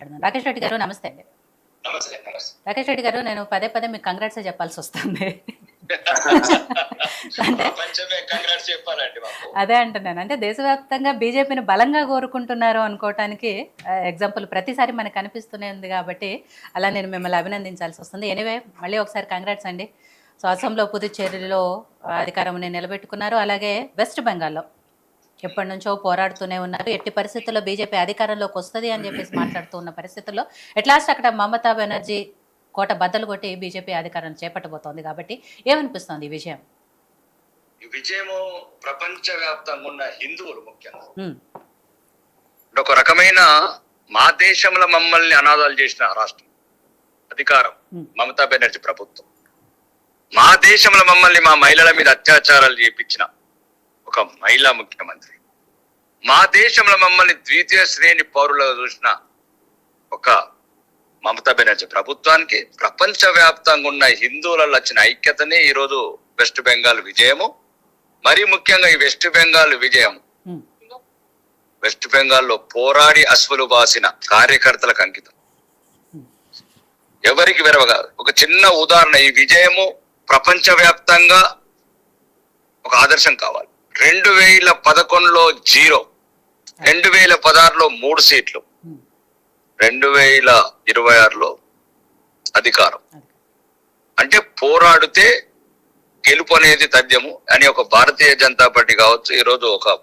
రాకేష్ రెడ్డి గారు నమస్తే అండి. రాకేష్ రెడ్డి గారు, నేను పదే పదే మీకు కంగ్రాట్స్ చెప్పాల్సి వస్తుంది. అంటే అదే అంటున్నాను, అంటే దేశవ్యాప్తంగా బీజేపీని బలంగా కోరుకుంటున్నారు అనుకోవటానికి ఎగ్జాంపుల్ ప్రతిసారి మనకు కనిపిస్తూనే ఉంది కాబట్టి అలా నేను మిమ్మల్ని అభినందించాల్సి వస్తుంది. ఎనీవే, మళ్ళీ ఒకసారి కంగ్రాట్స్ అండి. సో అసోంలో, పుదుచ్చేరిలో అధికారం నిలబెట్టుకున్నారు. అలాగే వెస్ట్ బెంగాల్లో ఎప్పటి నుంచో పోరాడుతూనే ఉన్నారు. ఎట్టి పరిస్థితుల్లో బీజేపీ అధికారంలోకి వస్తుంది అని చెప్పేసి మాట్లాడుతూ ఉన్న పరిస్థితుల్లో ఎట్లాస్ట్ అక్కడ మమతా బెనర్జీ కోట బద్దలు కొట్టి బీజేపీ అధికారం చేపట్టబోతోంది కాబట్టి ఏమనిపిస్తోంది ఈ విజయం? ఈ విజయము ప్రపంచ వ్యాప్తంగా ఉన్న హిందువులు ముఖ్యంగా ఒక రకమైన మా దేశంలో మమ్మల్ని అనాథాలు చేసిన రాష్ట్రం అధికారం మమతా బెనర్జీ ప్రభుత్వం. మా దేశంలో మమ్మల్ని, మా మహిళల మీద అత్యాచారాలు చేపించిన ఒక మహిళా ముఖ్యమంత్రి, మా దేశంలో మమ్మల్ని ద్వితీయ శ్రేణి పౌరులుగా చూసిన ఒక మమతా బెనర్జీ ప్రభుత్వానికి ప్రపంచ వ్యాప్తంగా ఉన్న హిందువులలో వచ్చిన ఐక్యతనే ఈరోజు వెస్ట్ బెంగాల్ విజయము. మరి ముఖ్యంగా ఈ వెస్ట్ బెంగాల్ విజయం వెస్ట్ బెంగాల్లో పోరాడి అశ్వలు బాసిన కార్యకర్తలకు అంకితం. ఎవరికి వెరవగా ఒక చిన్న ఉదాహరణ, ఈ విజయము ప్రపంచ వ్యాప్తంగా ఒక ఆదర్శం కావాలి. 2011లో 0, 2016లో 3 సీట్లు, 2026లో అధికారం. అంటే పోరాడితే గెలుపు అనేది తథ్యము అని ఒక భారతీయ జనతా పార్టీ కావచ్చు, ఈరోజు ఒక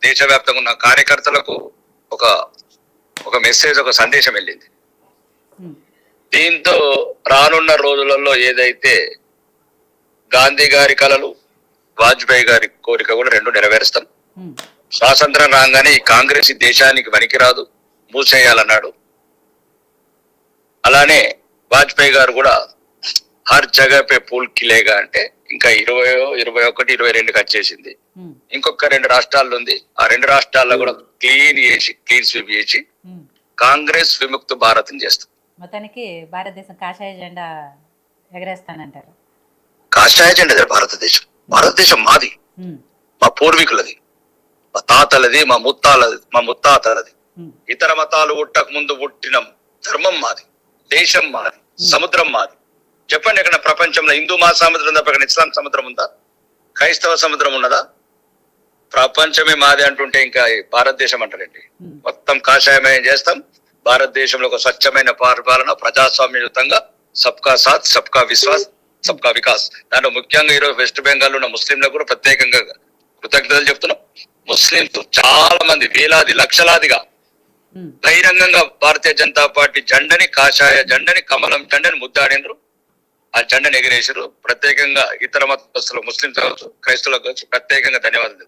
దేశవ్యాప్తంగా ఉన్న కార్యకర్తలకు ఒక మెసేజ్, ఒక సందేశం వెళ్ళింది. దీంతో రానున్న రోజులలో ఏదైతే గాంధీ గారి కలలు, వాజ్పేయి గారి కోరిక కూడా రెండు నెరవేరుస్తాం. స్వాతంత్రం రాగానే ఈ కాంగ్రెస్ ఈ దేశానికి పనికిరాదు, మూసేయాలన్నాడు. అలానే వాజ్పేయి గారు కూడా హర్ జగ పే పూల్ కిలేగా అంటే ఇంకా 20, 21, 22కి వచ్చేసింది. ఇంకొక 2 రాష్ట్రాల్లో ఉంది. ఆ 2 రాష్ట్రాల్లో కూడా క్లీన్ స్వీప్ చేసి కాంగ్రెస్ విముక్త భారతం చేస్తాం. మొత్తానికి భారతదేశం కాషాయ జెండా ఎగరేస్తానంటారు. కాషాయ జెండా భారతదేశం. భారతదేశం మాది, మా పూర్వీకులది, మా తాతలది, మా ముత్తాతలది. ఇతర మతాలు పుట్టక ముందు పుట్టిన ధర్మం మాది, దేశం మాది, సముద్రం మాది. చెప్పండి, ఎక్కడ ప్రపంచంలో హిందూ మహాసముద్రం తప్ప ఇస్లాం సముద్రం ఉందా? క్రైస్తవ సముద్రం ఉన్నదా? ప్రపంచమే మాది అంటుంటే ఇంకా భారతదేశం అంటారండి. మొత్తం కాషాయమయం చేస్తాం. భారతదేశంలో ఒక స్వచ్ఛమైన పరిపాలన, ప్రజాస్వామ్యయుతంగా సబ్కా సాత్, సబ్కా విశ్వాస్, సబ్కా వికాస్. దాంట్లో ముఖ్యంగా ఈరోజు వెస్ట్ బెంగాల్ ఉన్న ముస్లింలకు కూడా ప్రత్యేకంగా కృతజ్ఞతలు చెప్తున్నాం. ముస్లింలు చాలా మంది, వేలాది, లక్షలాదిగా బహిరంగంగా భారతీయ జనతా పార్టీ జెండని, కాషాయ జెండని, కమలం జెండని ముద్దాడినరు. ఆ జెండని ఎగిరేసారు. ప్రత్యేకంగా ఇతర మతస్థులు, ముస్లింస్ కావచ్చు, క్రైస్తవులకు కావచ్చు ప్రత్యేకంగా ధన్యవాదాలు.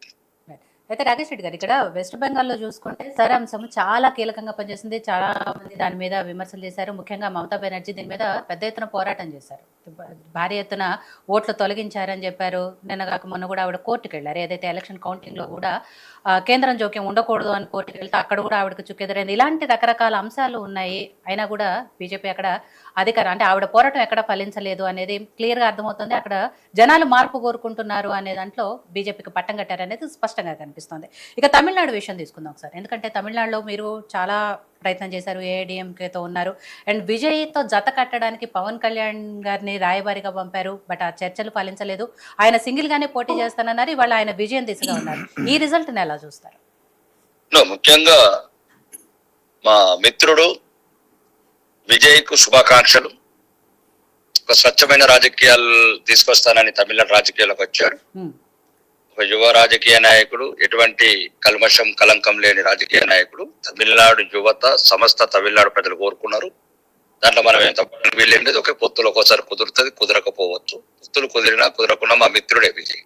అయితే రాకేష్ రెడ్డి గారు, ఇక్కడ వెస్ట్ బెంగాల్లో చూసుకుంటే సారాంశం చాలా కీలకంగా పనిచేసింది. చాలా మంది దాని మీద విమర్శలు చేశారు. ముఖ్యంగా మమతా బెనర్జీ దీని మీద పెద్ద ఎత్తున పోరాటం చేశారు. భారీ ఎత్తున ఓట్లు తొలగించారని చెప్పారు. నిన్న కాక మొన్న కూడా ఆవిడ కోర్టుకు వెళ్ళారు. ఏదైతే ఎలక్షన్ కౌంటింగ్లో కూడా కేంద్రం జోక్యం ఉండకూడదు అని కోర్టుకు వెళ్తే అక్కడ కూడా ఆవిడకు చుక్కెదురైంది. ఇలాంటి రకరకాల అంశాలు ఉన్నాయి. అయినా కూడా బీజేపీ అక్కడ అధికారం, అంటే ఆవిడ పోరాటం ఎక్కడ ఫలించలేదు అనేది క్లియర్గా అర్థమవుతుంది. అక్కడ జనాలు మార్పు కోరుకుంటున్నారు అనే దాంట్లో బీజేపీకి పట్టం కట్టారనేది స్పష్టంగా కనిపిస్తుంది. ఇక తమిళనాడు విషయం తీసుకుందాం ఒకసారి. ఎందుకంటే తమిళనాడులో మీరు చాలా ప్రయత్నం చేశారు, ఏఐడిఎంకేతో ఉన్నారు. అండ్ విజయ్తో జత కట్టడానికి పవన్ కళ్యాణ్ గారిని రాయబారిగా పంపారు. బట్ ఆ చర్చలు ఫలించలేదు. ఆయన సింగిల్ గానే పోటీ చేస్తానన్నారు. ఇవాళ ఆయన విజయం దిశగా ఉన్నారు. ఈ రిజల్ట్ ని ఎలా చూస్తారు? ముఖ్యంగా మా మిత్రుడు విజయ్ కు శుభాకాంక్షలు. ఒక స్వచ్ఛమైన రాజకీయాలు తీసుకొస్తానని తమిళనాడు రాజకీయాలకు వచ్చాడు. ఒక యువ రాజకీయ నాయకుడు, ఎటువంటి కల్మషం కలంకం లేని రాజకీయ నాయకుడు. తమిళనాడు యువత, సమస్త తమిళనాడు ప్రజలు కోరుకున్నారు. దాంట్లో మనం ఎంత వీళ్ళేం లేదు. ఒకే పొత్తులు ఒక్కోసారి కుదురుతుంది, కుదరకపోవచ్చు. పొత్తులు కుదిరినా కుదరకుండా మా మిత్రుడే విజయ్.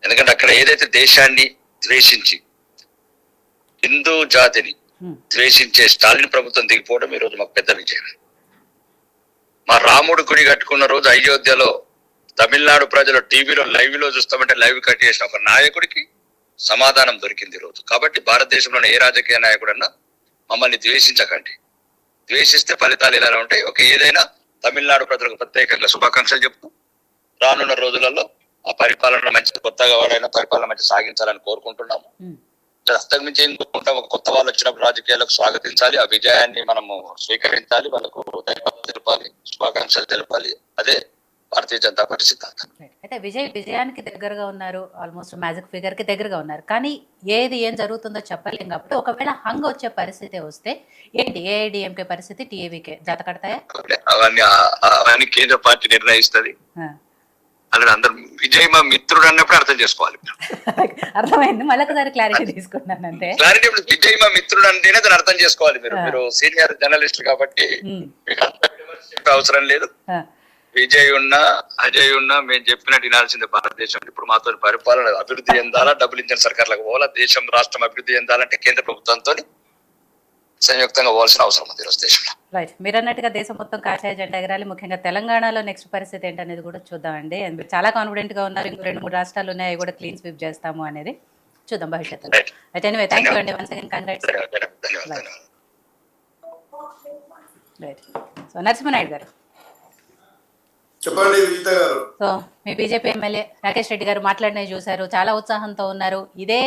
ఎందుకంటే అక్కడ ఏదైతే దేశాన్ని ద్వేషించి, హిందూ జాతిని ద్వేషించే స్టాలిన్ ప్రభుత్వం దిగిపోవడం ఈ రోజు మాకు పెద్ద విజయం. మా రాముడు గుడి కట్టుకున్న రోజు అయోధ్యలో తమిళనాడు ప్రజలు టీవీలో లైవ్ లో చూస్తామంటే లైవ్ కట్ చేసిన ఒక నాయకుడికి సమాధానం దొరికింది రోజు. కాబట్టి భారతదేశంలోని ఏ రాజకీయ నాయకుడన్నా మమ్మల్ని ద్వేషించకండి, ద్వేషిస్తే ఫలితాలు ఎలా ఉంటాయి. ఒక ఏదైనా తమిళనాడు ప్రజలకు ప్రత్యేకంగా శుభాకాంక్షలు చెప్తూ రానున్న రోజులలో ఆ పరిపాలన మంచి, కొత్తగా ఎవరైనా పరిపాలన మంచి సాగించాలని కోరుకుంటున్నాము. అంతకుమించి ఏం కోరుకుంటాం, ఒక కొత్త వాళ్ళు వచ్చినప్పుడు రాజకీయాలకు స్వాగతించాలి, ఆ విజయాన్ని మనము స్వీకరించాలి, వాళ్ళకు ధన్యవాదాలు తెలపాలి, శుభాకాంక్షలు తెలపాలి. అదే భారతీయ జనతా పార్టీ సిద్ధాంతం. అయితే విజయానికి దగ్గరగా ఉన్నారు, ఆల్మోస్ట్ మ్యాజిక్ ఫిగర్ కి దగ్గరగా ఉన్నారు. కానీ ఏం జరుగుతుందో చెప్పలేం కాబట్టి ఒకవేళ హంగ్ వచ్చే పరిస్థితి వస్తే ఏంటి ఏఐడిఎంకే పరిస్థితి, టీఏవీకే జత కడతాయా? అవన్నీ కేంద్ర పార్టీ నిర్ణయిస్తుంది. అలాగే అందరు విజయ్ మా మిత్రుడు అన్నప్పుడు అర్థం చేసుకోవాలి. అర్థమైంది, మళ్ళొకసారి క్లారిటీ తీసుకున్నాను అంతే. క్లారిటీ విజయ్ మా మిత్రుడు అంటేనే దాన్ని అర్థం చేసుకోవాలి. మీరు సీనియర్ జర్నలిస్ట్ కాబట్టి మీకు అవసరం లేదు. విజయ్ ఉన్నా అజయ్ ఉన్నా మేము చెప్పినట్టు వినాల్సిందే. భారతదేశం ఇప్పుడు మాతో పరిపాలన అభివృద్ధి చెందాలా, డబుల్ ఇంజన్ సర్కార్లకు పోవాలా, దేశం రాష్ట్రం అభివృద్ధి చెందాలంటే కేంద్ర ప్రభుత్వంతో సంయుక్తంగా పోవాల్సిన అవసరం ఉంది ఈరోజు దేశంలో. రైట్, మీరు అన్నట్టుగా దేశం మొత్తం కాషాయ జెండా ఎగరాలి. ముఖ్యంగా తెలంగాణలో నెక్స్ట్ పరిస్థితి ఏంటనేది కూడా చూద్దామండి. మీరు చాలా కాన్ఫిడెంట్ గా ఉన్నారు, ఇంకో 2-3 రాష్ట్రాలు ఉన్నాయి, అవి కూడా క్లీన్ స్వీప్ చేస్తాము అనేది చూద్దాం భవిష్యత్తులో. రైట్, ఎనీవే థ్యాంక్ యూ అండి, once again congrats. Right, so Narasimha Naidu గారు చెప్పండి విజిత గారు. సో మీ బీజేపీ ఎమ్మెల్యే రాకేష్ రెడ్డి గారు మాట్లాడినవి చూశారు, చాలా ఉత్సాహంతో ఉన్నారు. ఇదే